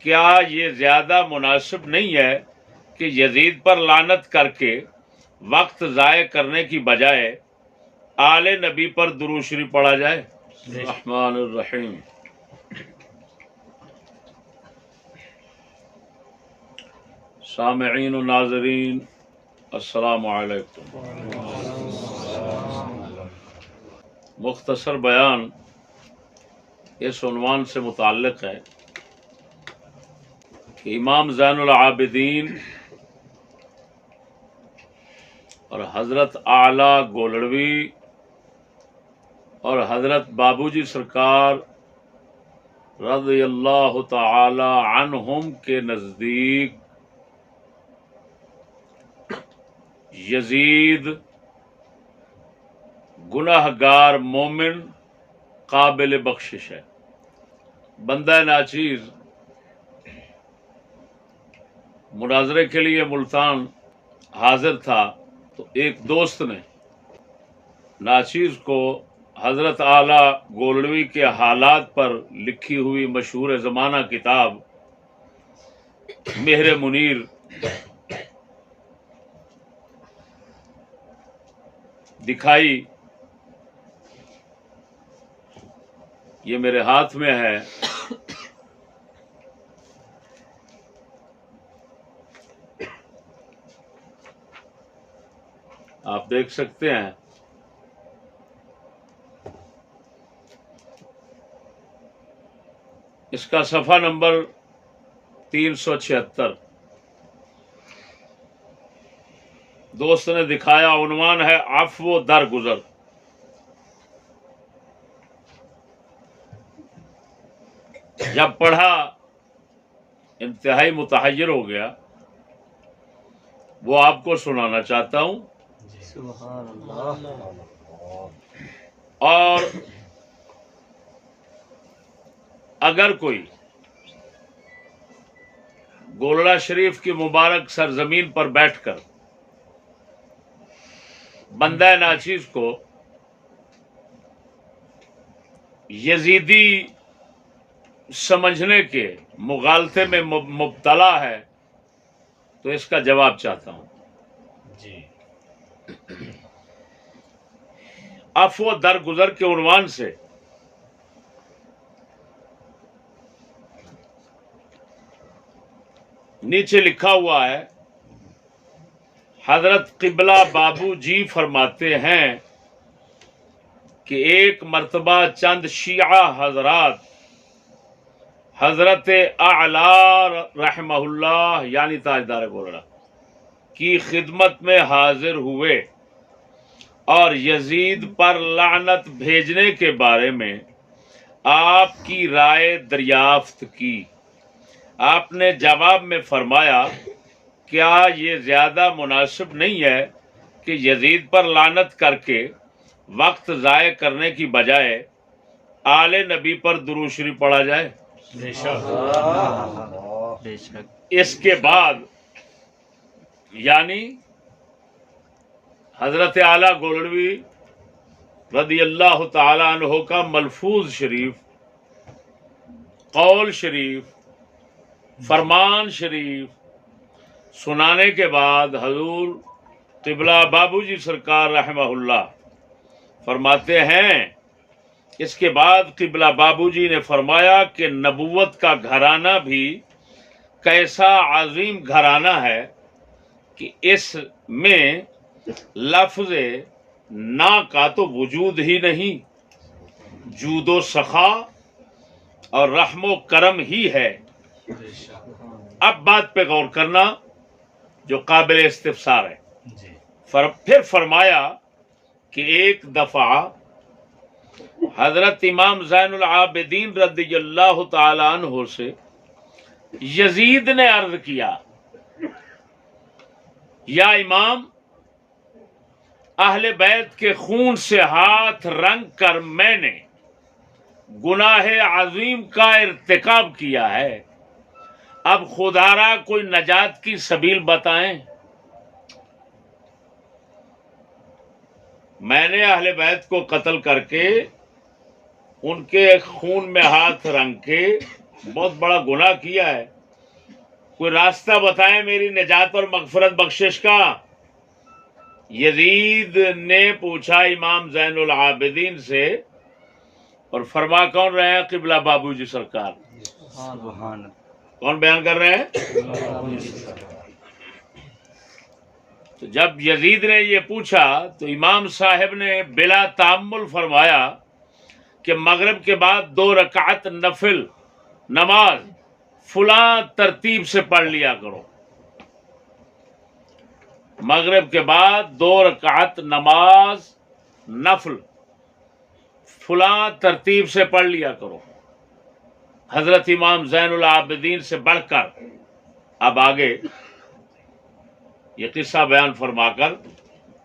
کیا یہ زیادہ مناسب نہیں ہے کہ یزید پر لعنت کر کے وقت ضائع کرنے کی بجائے آل نبی پر درود شریف پڑھا جائے؟ الرحمن الرحیم۔ سامعین و ناظرین السلام علیکم۔ مختصر بیان اس عنوان سے متعلق ہے کہ امام زین العابدین اور حضرت اعلی گولڑوی اور حضرت بابوجی سرکار رضی اللہ تعالی عنہم کے نزدیک یزید گناہ گار مومن قابل بخشش ہے۔ بندہ ناچیز مناظرے کے لیے ملتان حاضر تھا تو ایک دوست نے ناچیز کو حضرت اعلی گولڑوی کے حالات پر لکھی ہوئی مشہور زمانہ کتاب مہر منیر دکھائی۔ یہ میرے ہاتھ میں ہے۔ آپ دیکھ سکتے ہیں۔ اس کا صفحہ نمبر 376 دوست نے دکھایا، عنوان ہے عفو درگزر۔ جب پڑھا انتہائی متحیر ہو گیا، وہ آپ کو سنانا چاہتا ہوں۔ سبحان اللہ۔ اور اگر کوئی گولڑا شریف کی مبارک سرزمین پر بیٹھ کر بندہ ناچیز کو یزیدی سمجھنے کے مغالطے میں مبتلا ہے تو اس کا جواب چاہتا ہوں۔ جی عفو درگزر کے عنوان سے نیچے لکھا ہوا ہے، حضرت قبلہ بابو جی فرماتے ہیں کہ ایک مرتبہ چند شیعہ حضرات حضرت اعلی رحمہ اللہ یعنی تاجدار گولڑا کی خدمت میں حاضر ہوئے اور یزید پر لعنت بھیجنے کے بارے میں آپ کی رائے دریافت کی۔ آپ نے جواب میں فرمایا، کیا یہ زیادہ مناسب نہیں ہے کہ یزید پر لعنت کر کے وقت ضائع کرنے کی بجائے آل نبی پر درود شریف پڑھا جائے؟ بے شک بے شک۔ اس کے بعد یعنی حضرت اعلی گولڑوی رضی اللہ تعالی عنہ کا ملفوظ شریف، قول شریف، فرمان شریف سنانے کے بعد حضور قبلہ بابو جی سرکار رحمہ اللہ فرماتے ہیں، اس کے بعد قبلہ بابو جی نے فرمایا کہ نبوت کا گھرانہ بھی کیسا عظیم گھرانہ ہے کہ اس میں لفظ نا کا تو وجود ہی نہیں، جود و سخا اور رحم و کرم ہی ہے۔ اب بات پہ غور کرنا جو قابل استفسار ہے۔ جی پھر فرمایا کہ ایک دفعہ حضرت امام زین العابدین رضی اللہ تعالی عنہ سے یزید نے عرض کیا، یا امام، اہل بیت کے خون سے ہاتھ رنگ کر میں نے گناہ عظیم کا ارتکاب کیا ہے، اب خدارا کوئی نجات کی سبیل بتائیں۔ میں نے اہل بیت کو قتل کر کے ان کے خون میں ہاتھ رنگ کے بہت بڑا گناہ کیا ہے، کوئی راستہ بتائیں میری نجات اور مغفرت بخشش کا۔ یزید نے پوچھا امام زین العابدین سے، اور فرما کون رہے ہیں؟ قبلہ بابو جی سرکار۔ سبحان کون بیان کر رہے ہیں؟ تو جب یزید نے یہ پوچھا تو امام صاحب نے بلا تامل فرمایا کہ مغرب کے بعد 2 رکعت نفل نماز فلاں ترتیب سے پڑھ لیا کرو۔ مغرب کے بعد 2 رکعت نماز نفل فلاں ترتیب سے پڑھ لیا کرو۔ حضرت امام زین العابدین سے بڑھ کر اب آگے یہ قصہ بیان فرما کر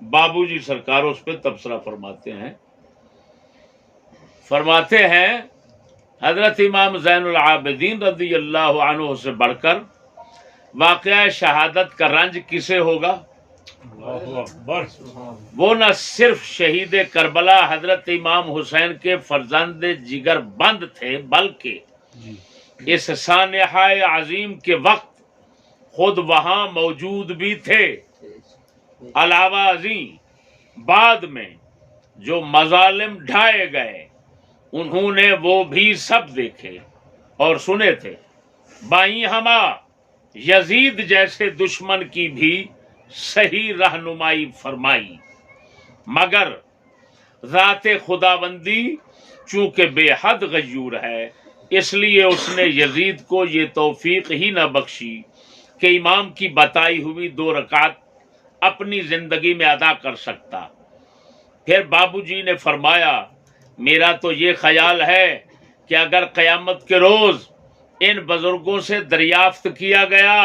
بابو جی سرکار اس پہ تبصرہ فرماتے ہیں۔ فرماتے ہیں حضرت امام زین العابدین رضی اللہ عنہ سے بڑھ کر واقعہ شہادت کا رنج کسے ہوگا؟ وہ نہ صرف شہید کربلا حضرت امام حسین کے فرزند جگر بند تھے، بلکہ اس سانحہ عظیم کے وقت خود وہاں موجود بھی تھے۔ علاوہ ازیں بعد میں جو مظالم ڈھائے گئے انہوں نے وہ بھی سب دیکھے اور سنے تھے۔ بائیں ہما یزید جیسے دشمن کی بھی صحیح رہنمائی فرمائی، مگر ذات خداوندی چونکہ بے حد غیور ہے، اس لیے اس نے یزید کو یہ توفیق ہی نہ بخشی کہ امام کی بتائی ہوئی 2 رکعت اپنی زندگی میں ادا کر سکتا۔ پھر بابو جی نے فرمایا میرا تو یہ خیال ہے کہ اگر قیامت کے روز ان بزرگوں سے دریافت کیا گیا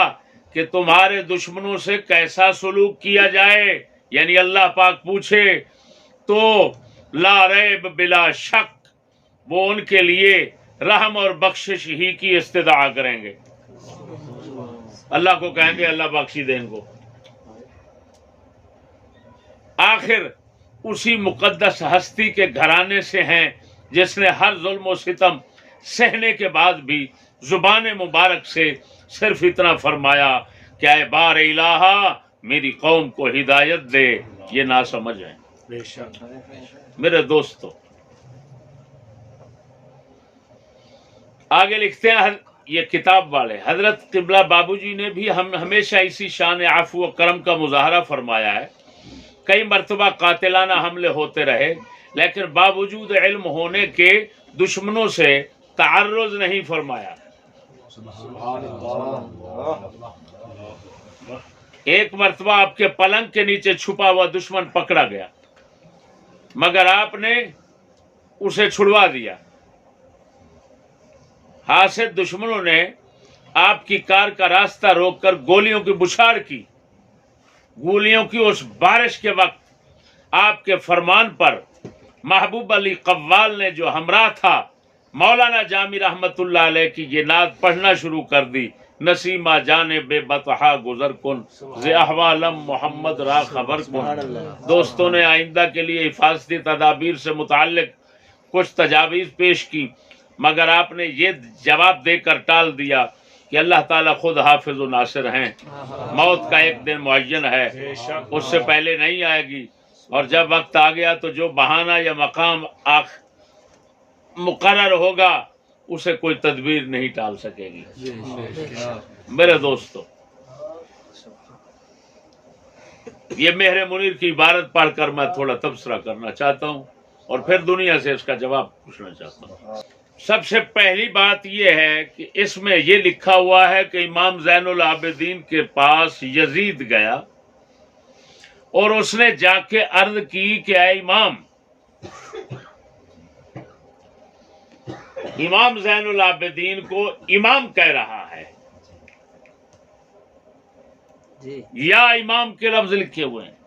کہ تمہارے دشمنوں سے کیسا سلوک کیا جائے، یعنی اللہ پاک پوچھے، تو لا ریب بلا شک وہ ان کے لیے رحم اور بخشش ہی کی استدعا کریں گے۔ اللہ کو کہیں گے اللہ بخشی دے ان کو۔ آخر اسی مقدس ہستی کے گھرانے سے ہیں جس نے ہر ظلم و ستم سہنے کے بعد بھی زبان مبارک سے صرف اتنا فرمایا کہ اے بار الہا میری قوم کو ہدایت دے، یہ نہ سمجھ ہیں۔ میرے دوستو آگے لکھتے ہیں یہ کتاب والے، حضرت قبلہ بابو جی نے بھی ہمیشہ اسی شان عفو و کرم کا مظاہرہ فرمایا ہے۔ کئی مرتبہ قاتلانہ حملے ہوتے رہے لیکن باوجود علم ہونے کے دشمنوں سے تعرض نہیں فرمایا۔ ایک مرتبہ آپ کے پلنگ کے نیچے چھپا ہوا دشمن پکڑا گیا مگر آپ نے اسے چھڑوا دیا۔ حاسد دشمنوں نے آپ کی کار کا راستہ روک کر گولیوں کی بچھاڑ کی۔ گولیوں کی اس بارش کے وقت آپ کے فرمان پر محبوب علی قوال نے جو ہمراہ تھا مولانا جامی رحمت اللہ علیہ کی یہ نعت پڑھنا شروع کر دی، نسیمہ جانے بے بطحا گزر کن زی احوالم محمد را خبر کن۔ دوستوں نے آئندہ کے لیے حفاظتی تدابیر سے متعلق کچھ تجاویز پیش کی مگر آپ نے یہ جواب دے کر ٹال دیا کہ اللہ تعالیٰ خود حافظ و ناصر ہیں، موت کا ایک دن معین ہے، اس سے پہلے نہیں آئے گی، اور جب وقت آ گیا تو جو بہانہ یا مقام مقرر ہوگا اسے کوئی تدبیر نہیں ٹال سکے گی۔ میرے دوستو یہ مہر منیر کی عبارت پڑھ کر میں تھوڑا تبصرہ کرنا چاہتا ہوں اور پھر دنیا سے اس کا جواب پوچھنا چاہتا ہوں۔ سب سے پہلی بات یہ ہے کہ اس میں یہ لکھا ہوا ہے کہ امام زین العابدین کے پاس یزید گیا اور اس نے جا کے عرض کی کہ اے امام، امام زین العابدین کو امام کہہ رہا ہے یا امام کے لفظ لکھے ہوئے ہیں،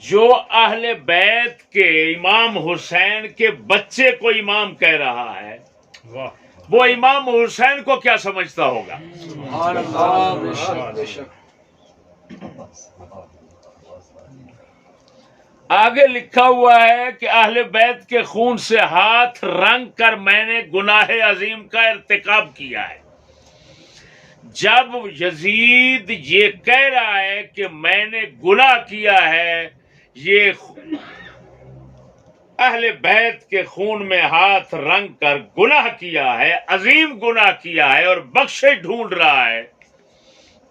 جو اہل بیت کے امام حسین کے بچے کو امام کہہ رہا ہے وہ امام حسین کو کیا سمجھتا ہوگا؟ آگے لکھا ہوا ہے کہ اہل بیت کے خون سے ہاتھ رنگ کر میں نے گناہ عظیم کا ارتکاب کیا ہے. جب یزید یہ کہہ رہا ہے کہ میں نے گناہ کیا ہے، یہ اہل بیت کے خون میں ہاتھ رنگ کر گناہ کیا ہے، عظیم گناہ کیا ہے اور بخشش ڈھونڈ رہا ہے،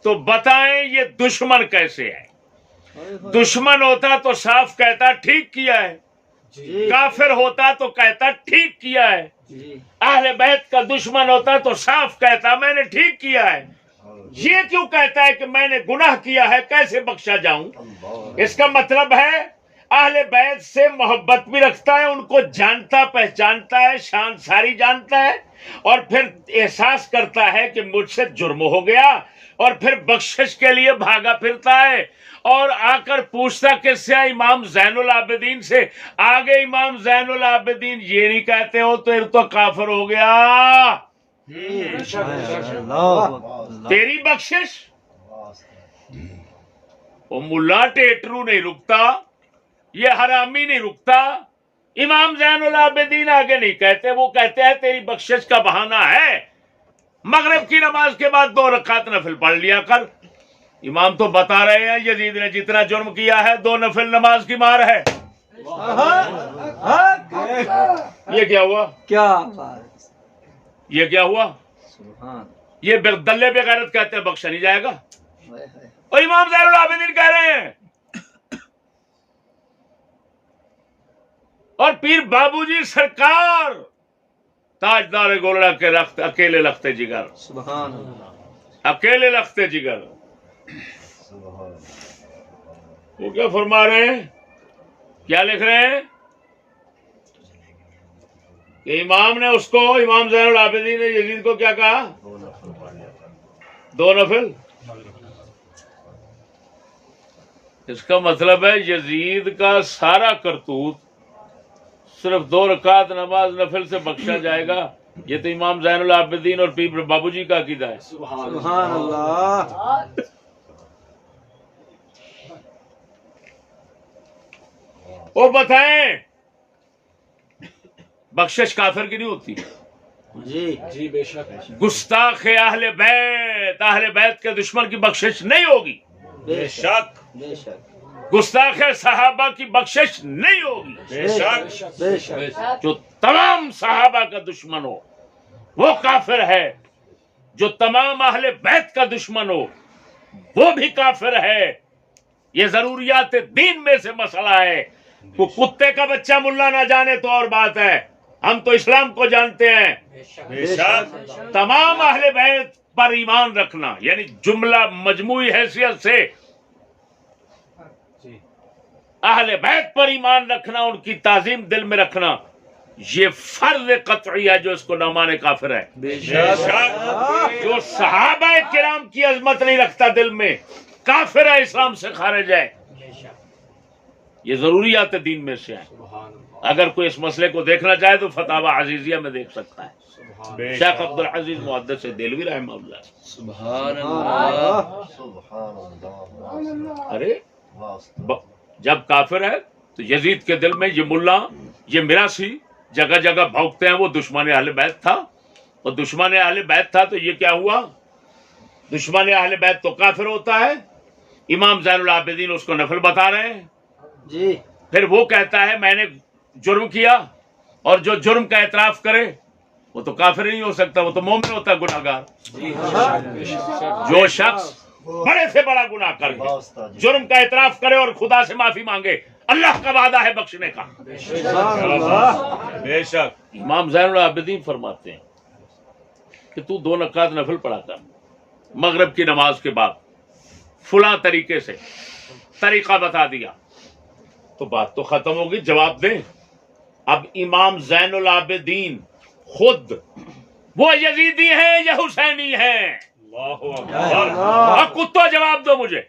تو بتائیں یہ دشمن کیسے ہے؟ دشمن ہوتا تو صاف کہتا ٹھیک کیا ہے، کافر ہوتا تو کہتا ٹھیک کیا ہے. اہل بیت کا دشمن ہوتا تو صاف کہتا میں نے ٹھیک کیا ہے. یہ کیوں کہتا ہے کہ میں نے گناہ کیا ہے، کیسے بخشا جاؤں؟ اس کا مطلب ہے اہل بیت سے محبت بھی رکھتا ہے، ان کو جانتا پہچانتا ہے، شان ساری جانتا ہے، اور پھر احساس کرتا ہے کہ مجھ سے جرم ہو گیا، اور پھر بخشش کے لیے بھاگا پھرتا ہے، اور آ کر پوچھتا کس سے؟ امام زین العابدین سے. آگے امام زین العابدین یہ نہیں کہتے ہو تو کافر ہو گیا. تیری بخشش وہ ملا ٹیٹرو نہیں رکتا، یہ حرامی نہیں رکتا. امام زین العابدین آگے نہیں کہتے، وہ کہتے ہیں تیری بخشش کا بہانہ ہے، مغرب کی نماز کے بعد 2 رکعت نفل پڑھ لیا کر. امام تو بتا رہے ہیں یزید نے جتنا جرم کیا ہے 2 نفل نماز کی مار ہے. یہ کیا ہوا؟ یہ کیا ہوا؟ یہ دلے بے غیرت کہتے ہیں بخشا نہیں جائے گا، اور امام زین العابدین کہہ رہے ہیں. اور پیر بابو جی سرکار تاجدار گولڑا کے رخت اکیلے لخت جگر، اکیلے لخت جگر، وہ کیا فرما رہے ہیں؟ کیا لکھ رہے ہیں کہ امام نے اس کو، امام زین العابدین نے یزید کو کیا کہا؟ 2 نفل. اس کا مطلب ہے یزید کا سارا کرتوت صرف 2 رکعت نماز نفل سے بخشا جائے گا. یہ تو امام زین العابدین اور پیر بابو جی کا عقیدہ ہے. سبحان اللہ. وہ بتائیں بخشش کافر کی نہیں ہوتی؟ جی بے شک. گستاخ اہل بیت کے دشمن کی بخشش نہیں ہوگی. بے شک بے شک. گستاخ صحابہ کی بخشش نہیں ہوگی. بے شک بے شک. جو تمام صحابہ کا دشمن ہو وہ کافر ہے، جو تمام اہل بیت کا دشمن ہو وہ بھی کافر ہے. یہ ضروریات دین میں سے مسئلہ ہے. کو کتے کا بچہ ملا نہ جانے تو اور بات ہے، ہم تو اسلام کو جانتے ہیں. بے شک. تمام اہل بیت پر ایمان رکھنا یعنی جملہ مجموعی حیثیت سے اہل بیت پر ایمان رکھنا، ان کی تعظیم دل میں رکھنا، یہ فرض قطعی ہے جو اس کو نہ مانے کافر ہے. بے شک. جو صحابہ کرام کی عظمت نہیں رکھتا دل میں کافر ہے، اسلام سے خارج ہے. یہ ضروریات دین میں سے ہیں. اگر کوئی اس مسئلے کو دیکھنا چاہے تو فتاوی عزیزیہ میں دیکھ سکتا ہے. شیخ عبدالعزیز محدث دہلوی رحمہ اللہ. سبحان اللہ. ارے جب کافر ہے تو یزید کے دل میں یہ ملا، یہ میراثی جگہ جگہ بھونکتے ہیں وہ دشمن اہل بیت تھا، اور دشمن اہل بیت تھا تو یہ کیا ہوا؟ دشمن اہل بیت تو کافر ہوتا ہے. امام زین العابدین اس کو نفل بتا رہے ہیں. جی. پھر وہ کہتا ہے میں نے جرم کیا، اور جو جرم کا اعتراف کرے وہ تو کافر نہیں ہو سکتا، وہ تو مومن ہوتا ہے، گناہ گار. جو شخص بڑے سے بڑا گناہ کر کے جرم کا اعتراف کرے اور خدا سے معافی مانگے، اللہ کا وعدہ ہے بخشنے کا. بے شک. امام زین العابدین فرماتے ہیں کہ تو 2 رکعت نفل پڑھا کر مغرب کی نماز کے بعد، فلاں طریقے سے طریقہ بتا دیا تو بات تو ختم ہوگی. جواب دیں. اب امام زین العابدین خود وہ یزیدی ہیں یا حسینی ہیں؟ اب کتو جواب دو مجھے.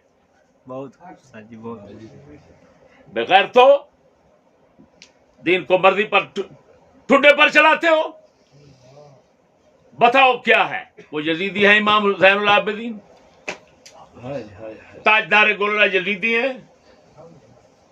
بغیر تو دین کو مرضی پر ٹھڈے پر چلاتے ہو. بتاؤ کیا ہے؟ وہ یزیدی ہیں امام زین العابدین، تاجدار گولڑا یزیدی ہیں.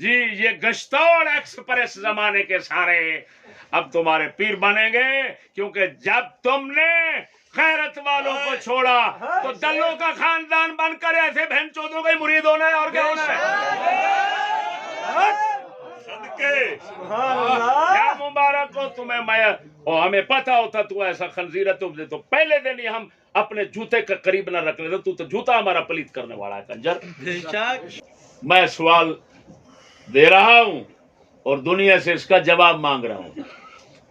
جی یہ گشتور ایکسپریس زمانے کے سارے اب تمہارے پیر بنیں گے، کیونکہ جب تم نے غیرت والوں کو چھوڑا تو دلوں کا خاندان بن کر ایسے بہن چودوں کا ہی مرید ہونا ہے، اور کیا ہونا ہے؟ صدقے کیا مبارک ہو تمہیں، میں اور ہمیں پتا ہوتا تو ایسا خنزیر ہے تو پہلے دن ہی ہم اپنے جوتے کے قریب نہ رکھ لیتے، تو جوتا ہمارا پلیت کرنے والا ہے کنجر۔ میں سوال دے رہا ہوں اور دنیا سے اس کا جواب مانگ رہا ہوں،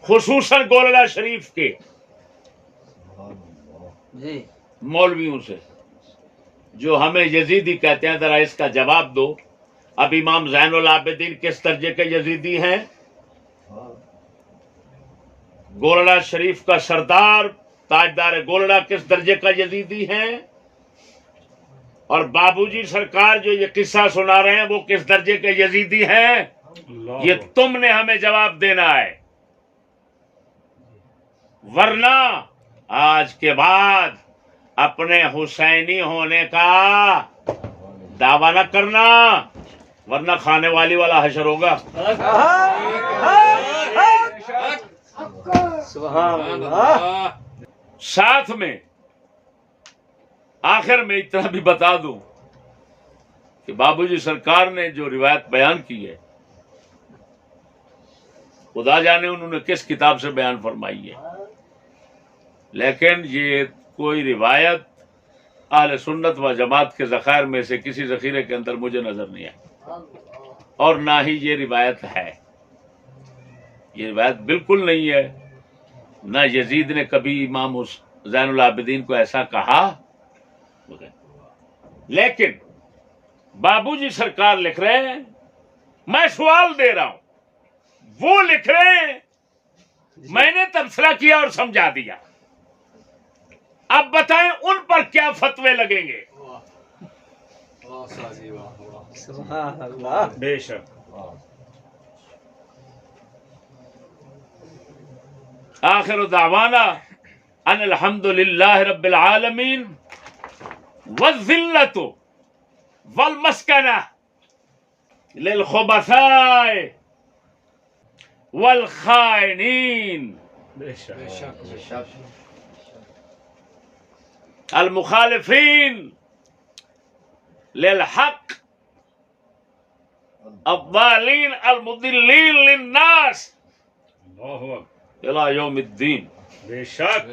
خصوصاً گولڑا شریف کے مولویوں سے جو ہمیں یزیدی کہتے ہیں، ذرا اس کا جواب دو۔ اب امام زین العابدین کس درجے کے یزیدی ہیں؟ گولڑا شریف کا سردار تاجدار گولڑا کس درجے کا یزیدی ہیں؟ اور بابو جی سرکار جو یہ قصہ سنا رہے ہیں وہ کس درجے کے یزیدی ہیں؟ یہ تم نے ہمیں جواب دینا ہے، ورنہ آج کے بعد اپنے حسینی ہونے کا دعویٰ نہ کرنا، ورنہ کھانے والی والا حشر ہوگا۔ سبحان اللہ۔ ساتھ میں آخر میں اتنا بھی بتا دوں کہ بابو جی سرکار نے جو روایت بیان کی ہے، خدا جانے انہوں نے کس کتاب سے بیان فرمائی ہے، لیکن یہ کوئی روایت اہل سنت و جماعت کے ذخائر میں سے کسی ذخیرے کے اندر مجھے نظر نہیں آئی، اور نہ ہی یہ روایت ہے، یہ روایت بالکل نہیں ہے۔ نہ یزید نے کبھی امام زین العابدین کو ایسا کہا، لیکن بابو جی سرکار لکھ رہے ہیں، میں سوال دے رہا ہوں، وہ لکھ رہے ہیں، میں نے تبصرہ کیا اور سمجھا دیا، اب بتائیں ان پر کیا فتوے لگیں گے؟ سبحان اللہ۔ بے شک آخر دعوانا ان الحمد للہ رب العالمین والذلۃ والمسکنہ للخبثاء والخائنین بے شک المخالفین للحق الضالین المضلین للناس اللہ اکبر الى یوم الدین۔ بے شک